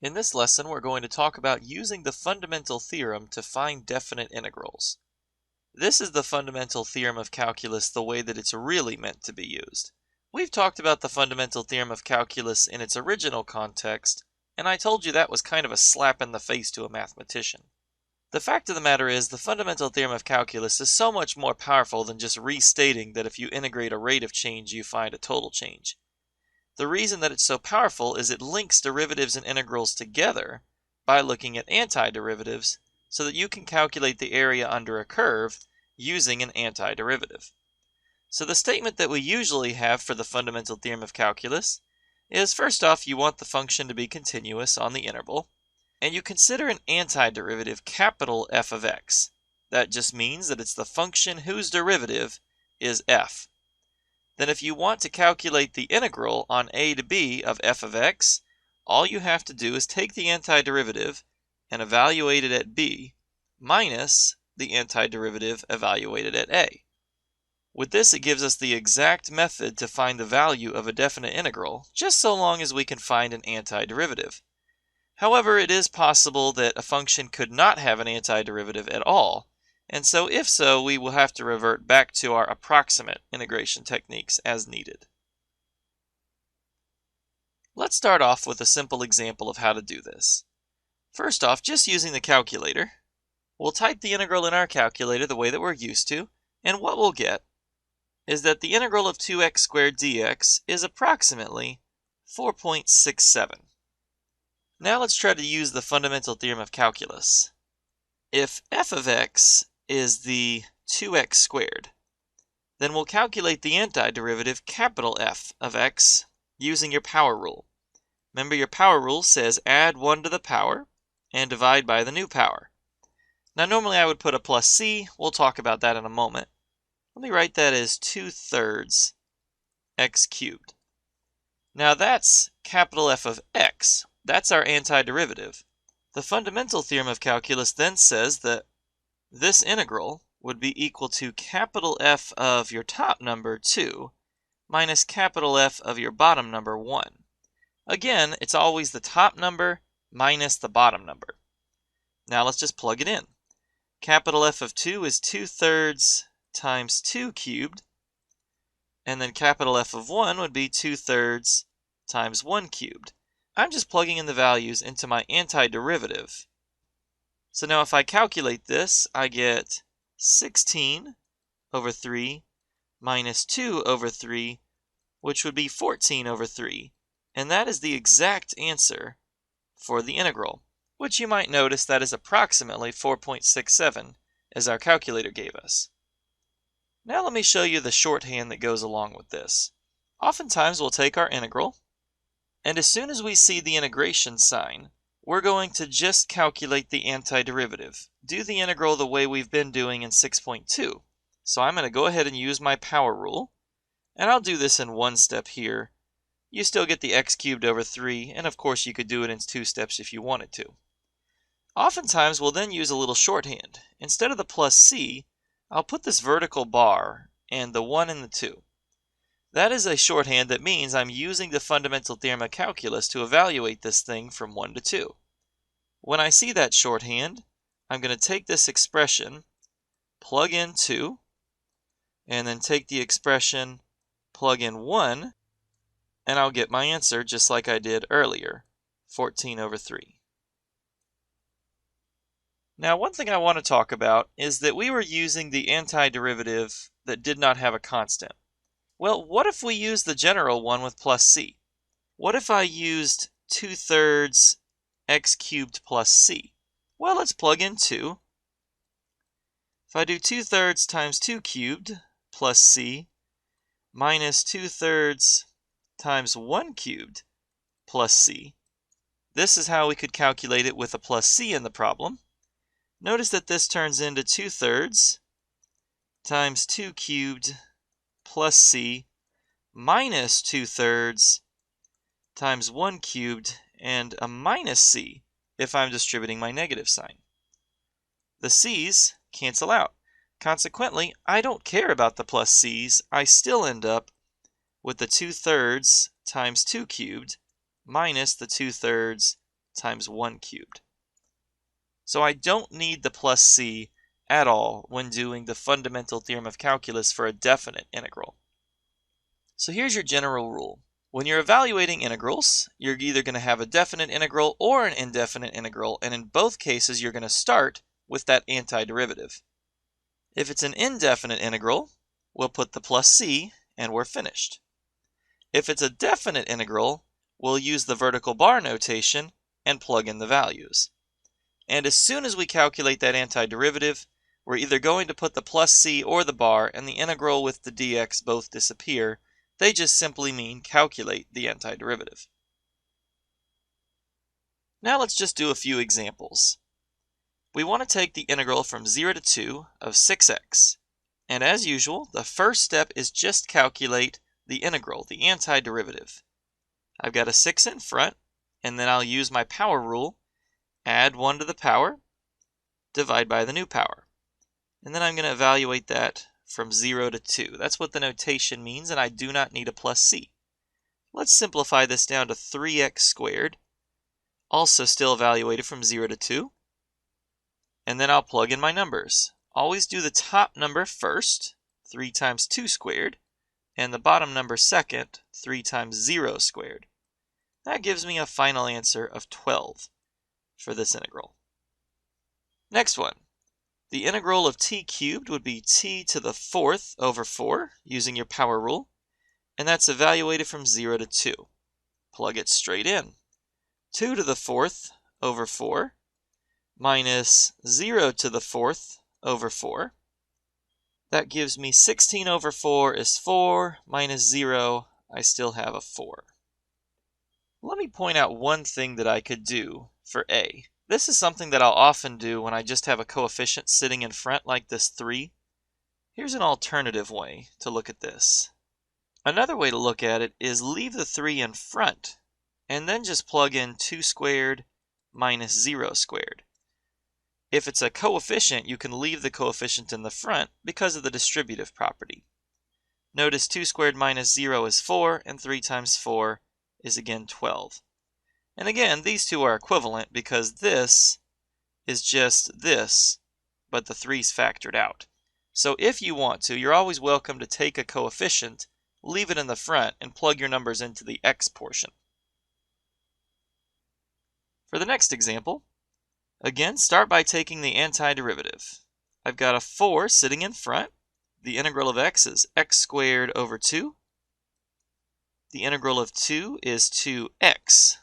In this lesson, we're going to talk about using the fundamental theorem to find definite integrals. This is the fundamental theorem of calculus the way that it's really meant to be used. We've talked about the fundamental theorem of calculus in its original context, and I told you that was kind of a slap in the face to a mathematician. The fact of the matter is, the fundamental theorem of calculus is so much more powerful than just restating that if you integrate a rate of change, you find a total change. The reason that it's so powerful is it links derivatives and integrals together by looking at antiderivatives so that you can calculate the area under a curve using an antiderivative. So the statement that we usually have for the fundamental theorem of calculus is, first off, you want the function to be continuous on the interval, and you consider an antiderivative capital F of x. That just means that it's the function whose derivative is f. Then if you want to calculate the integral on a to b of f of x, all you have to do is take the antiderivative and evaluate it at b minus the antiderivative evaluated at a. With this, it gives us the exact method to find the value of a definite integral, just so long as we can find an antiderivative. However, it is possible that a function could not have an antiderivative at all, and so if so, we will have to revert back to our approximate integration techniques as needed. Let's start off with a simple example of how to do this. First off, just using the calculator, we'll type the integral in our calculator the way that we're used to, and what we'll get is that the integral of 2x squared dx is approximately 4.67. Now let's try to use the fundamental theorem of calculus. If f of x is the 2x squared, then we'll calculate the antiderivative capital F of x using your power rule. Remember, your power rule says add 1 to the power and divide by the new power. Now normally I would put a plus c. We'll talk about that in a moment. Let me write that as 2/3 x cubed. Now that's capital F of x. That's our antiderivative. The fundamental theorem of calculus then says that this integral would be equal to capital F of your top number 2 minus capital F of your bottom number 1. Again, it's always the top number minus the bottom number. Now let's just plug it in. Capital F of 2 is 2/3 times 2 cubed, and then capital F of 1 would be 2/3 times 1 cubed. I'm just plugging in the values into my antiderivative. So now if I calculate this, I get 16 over 3 minus 2 over 3, which would be 14 over 3. And that is the exact answer for the integral, which you might notice that is approximately 4.67 as our calculator gave us. Now let me show you the shorthand that goes along with this. Oftentimes we'll take our integral, and as soon as we see the integration sign, we're going to just calculate the antiderivative. Do the integral the way we've been doing in 6.2. So I'm going to go ahead and use my power rule, and I'll do this in one step here. You still get the x cubed over 3, and of course you could do it in 2 steps if you wanted to. Oftentimes we'll then use a little shorthand. Instead of the plus c, I'll put this vertical bar and the 1 and the 2. That is a shorthand that means I'm using the fundamental theorem of calculus to evaluate this thing from 1 to 2. When I see that shorthand, I'm going to take this expression, plug in 2, and then take the expression, plug in 1, and I'll get my answer just like I did earlier, 14 over 3. Now, one thing I want to talk about is that we were using the antiderivative that did not have a constant. Well, what if we use the general one with plus c? What if I used 2/3 x cubed plus c? Well, let's plug in 2. If I do 2/3 times 2 cubed plus c minus 2/3 times 1 cubed plus c, this is how we could calculate it with a plus c in the problem. Notice that this turns into 2/3 times 2 cubed plus c minus 2/3 times 1 cubed and a minus c if I'm distributing my negative sign. The c's cancel out. Consequently, I don't care about the plus c's. I still end up with the 2/3 times 2 cubed minus the 2/3 times 1 cubed. So I don't need the plus c at all when doing the fundamental theorem of calculus for a definite integral. So here's your general rule. When you're evaluating integrals, you're either going to have a definite integral or an indefinite integral, and in both cases you're going to start with that antiderivative. If it's an indefinite integral, we'll put the plus c and we're finished. If it's a definite integral, we'll use the vertical bar notation and plug in the values. And as soon as we calculate that antiderivative, we're either going to put the plus c or the bar, and the integral with the dx both disappear. They just simply mean calculate the antiderivative. Now let's just do a few examples. We want to take the integral from 0 to 2 of 6x. And as usual, the first step is just calculate the integral, the antiderivative. I've got a 6 in front, and then I'll use my power rule, add 1 to the power, divide by the new power. And then I'm going to evaluate that from 0 to 2. That's what the notation means, and I do not need a plus c. Let's simplify this down to 3x squared, also still evaluated from 0 to 2. And then I'll plug in my numbers. Always do the top number first, 3 times 2 squared, and the bottom number second, 3 times 0 squared. That gives me a final answer of 12 for this integral. Next one. The integral of t cubed would be t to the 4th over 4, using your power rule, and that's evaluated from 0 to 2. Plug it straight in. 2 to the 4th over 4 minus 0 to the 4th over 4. That gives me 16 over 4 is 4 minus 0. I still have a 4. Let me point out one thing that I could do for a. This is something that I'll often do when I just have a coefficient sitting in front like this 3. Here's an alternative way to look at this. Another way to look at it is leave the 3 in front and then just plug in 2 squared minus 0 squared. If it's a coefficient, you can leave the coefficient in the front because of the distributive property. Notice 2 squared minus 0 is 4, and 3 times 4 is again 12. And again, these two are equivalent because this is just this, but the 3's factored out. So if you want to, you're always welcome to take a coefficient, leave it in the front, and plug your numbers into the x portion. For the next example, again, start by taking the antiderivative. I've got a 4 sitting in front. The integral of x is x squared over 2. The integral of 2 is 2x.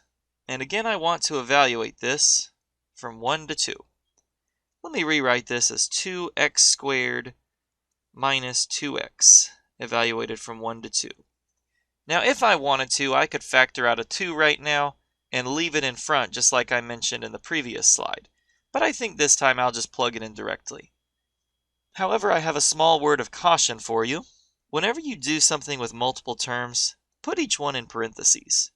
And again, I want to evaluate this from 1 to 2. Let me rewrite this as 2x squared minus 2x, evaluated from 1 to 2. Now, if I wanted to, I could factor out a 2 right now and leave it in front, just like I mentioned in the previous slide. But I think this time I'll just plug it in directly. However, I have a small word of caution for you. Whenever you do something with multiple terms, put each one in parentheses.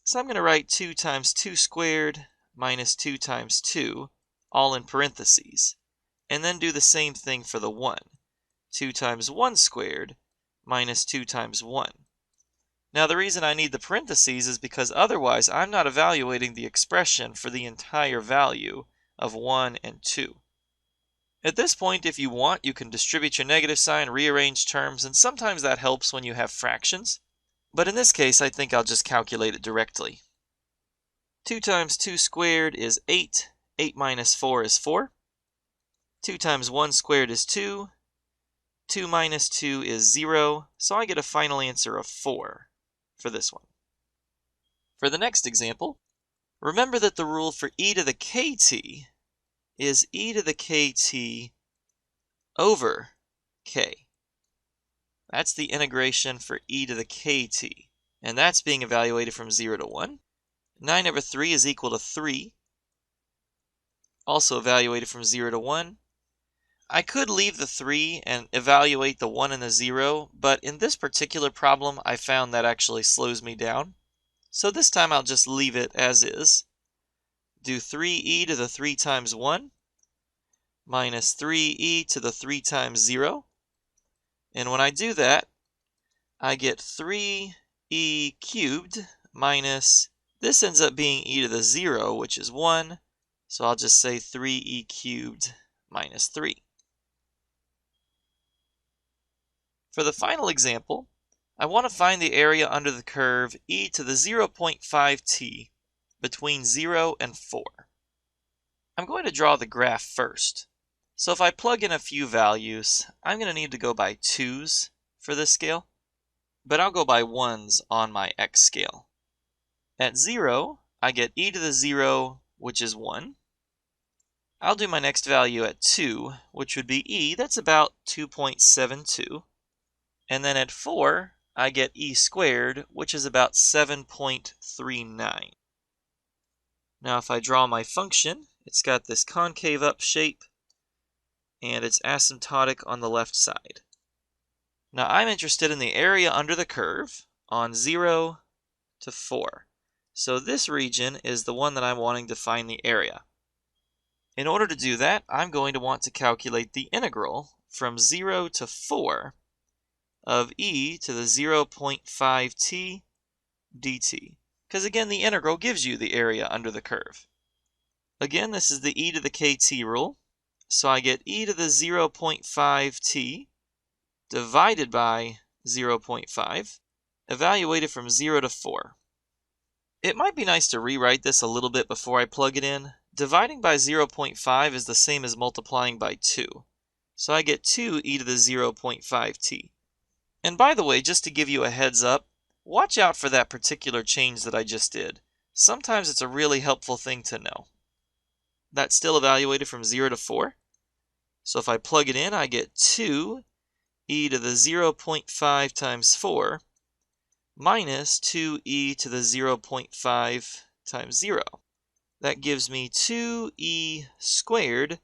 So I'm going to write 2 times 2 squared minus 2 times 2, all in parentheses. And then do the same thing for the 1. 2 times 1 squared minus 2 times 1. Now the reason I need the parentheses is because otherwise I'm not evaluating the expression for the entire value of 1 and 2. At this point, if you want, you can distribute your negative sign, rearrange terms, and sometimes that helps when you have fractions. But in this case, I think I'll just calculate it directly. 2 times 2 squared is 8. 8 minus 4 is 4. 2 times 1 squared is 2. 2 minus 2 is 0. So I get a final answer of 4 for this one. For the next example, remember that the rule for e to the kt is e to the kt over k. That's the integration for e to the kt, and that's being evaluated from 0 to 1. 9 over 3 is equal to 3, also evaluated from 0 to 1. I could leave the 3 and evaluate the 1 and the 0, but in this particular problem, I found that actually slows me down. So this time I'll just leave it as is. Do 3e to the 3 times 1 minus 3e to the 3 times 0. And when I do that, I get 3e cubed minus This ends up being e to the 0, which is 1, so I'll just say 3e cubed minus 3. For the final example, I want to find the area under the curve e to the 0.5t between 0 and 4. I'm going to draw the graph first. So if I plug in a few values, I'm going to need to go by 2's for this scale, but I'll go by 1's on my x scale. At 0, I get e to the 0, which is 1. I'll do my next value at 2, which would be e, that's about 2.72. And then at 4, I get e squared, which is about 7.39. Now if I draw my function, it's got this concave up shape, and it's asymptotic on the left side. Now I'm interested in the area under the curve on 0 to 4. So this region is the one that I'm wanting to find the area. In order to do that, I'm going to want to calculate the integral from 0 to 4 of e to the 0.5t dt. Because again, the integral gives you the area under the curve. Again, this is the e to the kt rule. So I get e to the 0.5t divided by 0.5, evaluated from 0 to 4. It might be nice to rewrite this a little bit before I plug it in. Dividing by 0.5 is the same as multiplying by 2. So I get 2 e to the 0.5t. And by the way, just to give you a heads up, watch out for that particular change that I just did. Sometimes it's a really helpful thing to know. That's still evaluated from 0 to 4. So if I plug it in, I get 2 e to the 0.5 times 4 minus 2e to the 0.5 times 0. That gives me 2e squared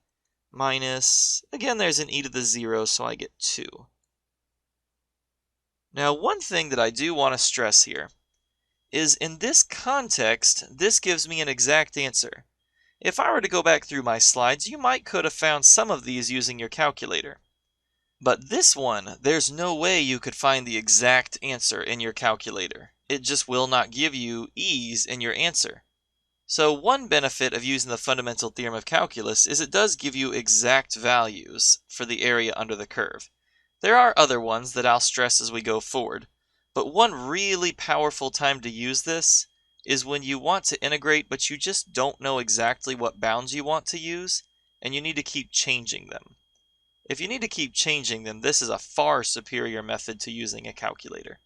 minus, again there's an e to the 0, so I get 2. Now one thing that I do want to stress here is in this context, this gives me an exact answer. If I were to go back through my slides, you could have found some of these using your calculator. But this one, there's no way you could find the exact answer in your calculator. It just will not give you e's in your answer. So one benefit of using the fundamental theorem of calculus is it does give you exact values for the area under the curve. There are other ones that I'll stress as we go forward, but one really powerful time to use this is when you want to integrate but you just don't know exactly what bounds you want to use and you need to keep changing them. If you need to keep changing them, this is a far superior method to using a calculator.